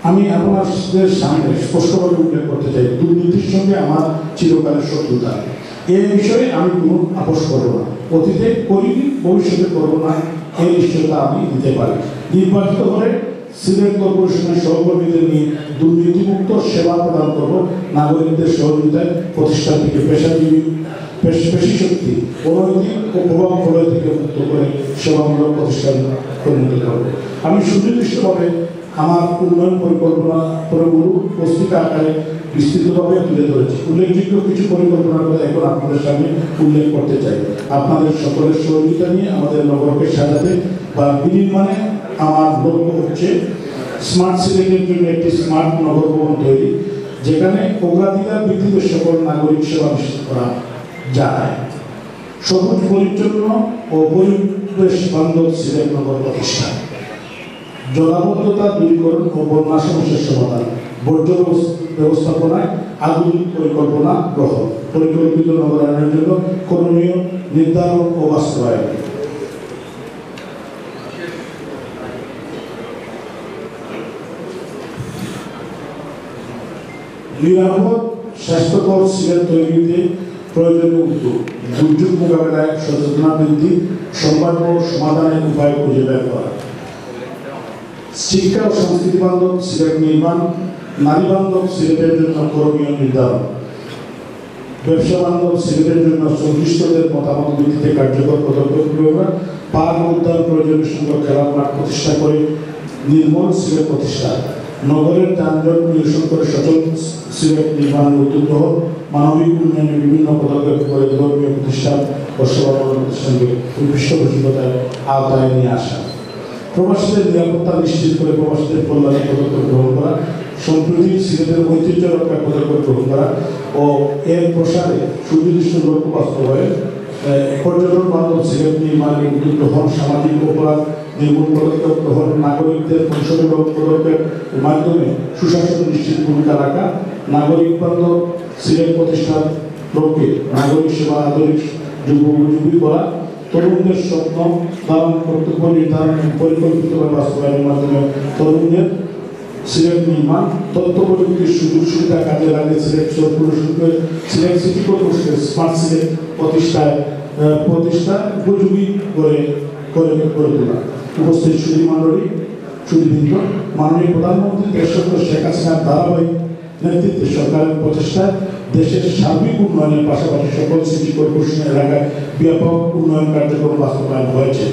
আমি আপনাদের সামনে স্পষ্টভাবে উল্লেখ করতে চাই, দুর্নীতির সঙ্গে আমার চিরকালের শত্রুতা। এই বিষয়ে আমি কোনো আপোষ করব না, অতীতে করিনি, ভবিষ্যতে করব না, এই নিশ্চয়তা আমি দিতে পারি। নির্বাচিত হলে সিলেট কর্পোরেশনের সহকর্মীদের নিয়ে দুর্নীতিমুক্ত সেবা প্রদান করব, নাগরিকদের সহযোগিতায় প্রতিষ্ঠানটিকে পেশি শক্তি, অনৈতিক ও প্রভাব প্রলয় থেকে মুক্ত করে সেবামূলক প্রতিষ্ঠান পরিণত করব। আমি সুনির্দিষ্টভাবে আমার উন্নয়ন পরিকল্পনাগুলো পুস্তিকা আকারে বিস্তৃতভাবে তুলে ধরেছি। উল্লেখযোগ্য কিছু পরিকল্পনার কথা এখন আপনাদের সামনে উল্লেখ করতে চাই। আপনাদের সকলের সহযোগিতা নিয়ে আমাদের নগরকে সাজাতে বা বিনির্মাণে আমার লক্ষ্য হচ্ছে স্মার্ট সিলেটের জন্য একটি স্মার্ট নগর ভবন তৈরি, যেখানে অগ্রাধিকার ভিত্তিতে সকল নাগরিক সেবা নিশ্চিত করা যায়। সবুজ পরিচ্ছন্ন ও পরিবেশ বান্ধব সিলেট নগর প্রতিষ্ঠা, জলাবদ্ধতা দূরীকরণ ও বন্যা সমস্যার সমাধান, বর্জ্য ব্যবস্থাপনায় আধুনিক পরিকল্পনা গ্রহণ, পরিকল্পিত নগরায়নের জন্য করণীয় নির্ধারণ ও বাস্তবায়ন। নিরাপদ স্বাস্থ্যকর সিলেট তৈরিতে প্রয়োজনীয় উদ্যোগ, দুর্যোগ মোকাবেলায় সচেতনতা বৃদ্ধি, সম্ভাব্য সমাধানের উপায় খুঁজে বের করা, শিক্ষা ও সংস্কৃতি বান্ধব সিলেট নির্মাণ, নারী বান্ধব সিলেটের জন্য করণীয় নির্ধারণ, ব্যবসা বান্ধব সিলেটের জন্য সংশ্লিষ্টদের মতামত ভিত্তিতে কার্যকর পদক্ষেপ গ্রহণ, পার্ক উদ্যান প্রয়োজনীয় সংখ্যক খেলার মাঠ প্রতিষ্ঠা করে নির্মল সিলেট প্রতিষ্ঠা, নগরের যানজট নিরসন করে সচল সিলেট নির্মাণের উদ্যোগ গ্রহণ, মানবিক উন্নয়নের বিভিন্ন পদক্ষেপ করে ধর্মীয় প্রতিষ্ঠান ও সেবামূলক প্রতিষ্ঠানকে পৃষ্ঠপোষকতার আওতায় নিয়ে আসা, প্রবাসীদের নিরাপত্তা নিশ্চিত করে প্রবাসীদের কল্যাণে পদক্ষেপ গ্রহণ করা, সম্প্রতি সিলেটের ঐতিহ্য রক্ষার পদক্ষেপ গ্রহণ করা ও এর প্রসারে সুনির্দিষ্ট লক্ষ্য বাস্তবায়ন, পর্যটন বান্ধব সিলেট নির্মাণের উদ্যোগ গ্রহণ, সামাজিক অপরাধ নির্মূল পদক্ষেপ গ্রহণ, নাগরিকদের পরিষেবা পদক্ষেপের মাধ্যমে সুশাসন নিশ্চিত ভূমিকা রাখা, নাগরিক বান্ধব সিলেট প্রতিষ্ঠার লক্ষ্যে নাগরিক সেবা আধুনিক যুগোপযোগী করা, তরুণদের স্বপ্ন ধারণ কর্তব্য নির্ধারণ পরিকল্পিতভাবে বাস্তবায়নের মাধ্যমে তরুণদের সিলেট নির্মাণ, তথ্য প্রযুক্তির সুযোগ সুবিধা কাজে লাগিয়ে সিলেট সিটি কর্পোরেশনের স্মার্ট সিলেট প্রতিষ্ঠা উপযোগী করে তোলা। উপস্থিত সুধীবৃন্দ, মাননীয় প্রধানমন্ত্রী দেশরত্ন শেখ হাসিনার ধারাবাহিক নেতৃত্বে সরকারের প্রচেষ্টায় দেশের সার্বিক উন্নয়নের পাশাপাশি সকল সিটি কর্পোরেশনের এলাকায় ব্যাপক উন্নয়ন কার্যক্রম বাস্তবায়ন হয়েছে,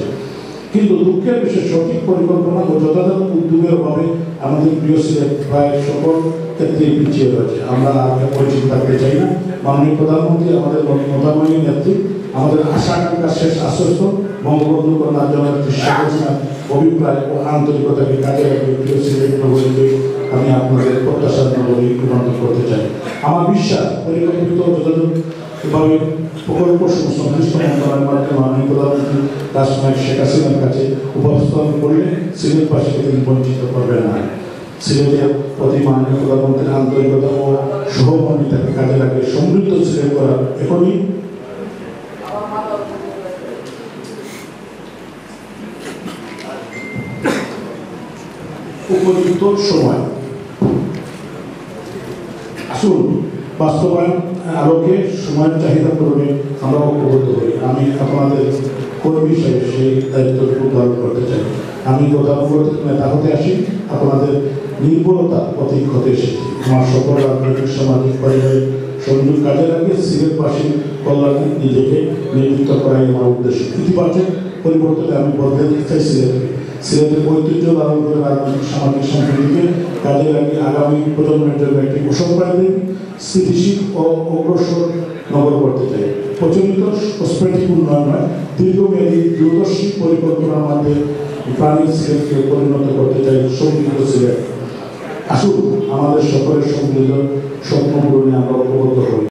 কিন্তু দুঃখের বিষয়ে সঠিক পরিকল্পনা ও যথাযথ উদ্যোগের অভাবে আমাদের প্রিয় সিলেট প্রায় সকল ক্ষেত্রেই পিছিয়ে রয়েছে। আমরা পরিচিত থাকতে চাই না। মাননীয় প্রধানমন্ত্রী আমাদের মতাময়ী নেত্রী, আমাদের আশা আকাঙ্ক্ষা শেষ আশ্বস্ত বঙ্গবন্ধু কন্যা জননেত্রী শেখ হাসিনার অভিপ্রায় ও আন্তরিকতাকে কাজে লাগিয়ে প্রিয় সিলেট নগরীকে আমি আপনাদের প্রত্যাশার নগরী রূপান্তর করতে চাই। আমার বিশ্বাস পরিকল্পিত যথাযথভাবে প্রকল্প সংশ্লিষ্ট মন্ত্রণালয়ের মাধ্যমে মাননীয় প্রধানমন্ত্রী রাষ্ট্রনায়ক শেখ হাসিনার কাছে উপস্থাপন করলে সিলেটবাসীকে তিনি বঞ্চিত করবেন না। সিলেটের প্রতি মাননীয় প্রধানমন্ত্রীর আন্তরিকতা ও সহমর্মিতাকে কাজে লাগিয়ে সমৃদ্ধ সিলেট করার এখনই উপযুক্ত সময়। আসুন বাস্তবায়ন আলোকে সময়ের চাহিদা পূরণে আমরা ঐক্যবদ্ধ হই। আমি আপনাদের কর্মী হিসেবে সেই দায়িত্বটুকু পালন করতে চাই। আমি গতানুগতিক নেতা হতে আসি, আপনাদের নির্ভরতা প্রতীক হতে এসেছি। আমার সকল রাজনৈতিক সামাজিক পারিবারিক সংযোগ কাজে লাগিয়ে সিলেটবাসীর কল্যাণে নিজেকে নিয়োজিত করাই আমার উদ্দেশ্য। ইতিবাচক পরিবর্তনে আমি বদলে দিতে চাই সিলেটের ঐতিহ্য ধারণ করে রাজনৈতিক সামাজিক সম্প্রীতিকে কাজে লাগিয়ে আগামী প্রজন্মের জন্য একটি কুসংস্কারী স্থিতিশীল ও অগ্রসর নগর করতে চাই। প্রচলিত কসমেটিক উন্নয়ন নয়, দীর্ঘমেয়াদী দূরদর্শী পরিকল্পনার মাধ্যমে প্রাণী সিলেটকে পরিণত করতে চাই সমৃদ্ধ সিলেট। আসুন আমাদের সকলের সমৃদ্ধ স্বপ্ন পূরণে আমরা ঐক্যবদ্ধ হই।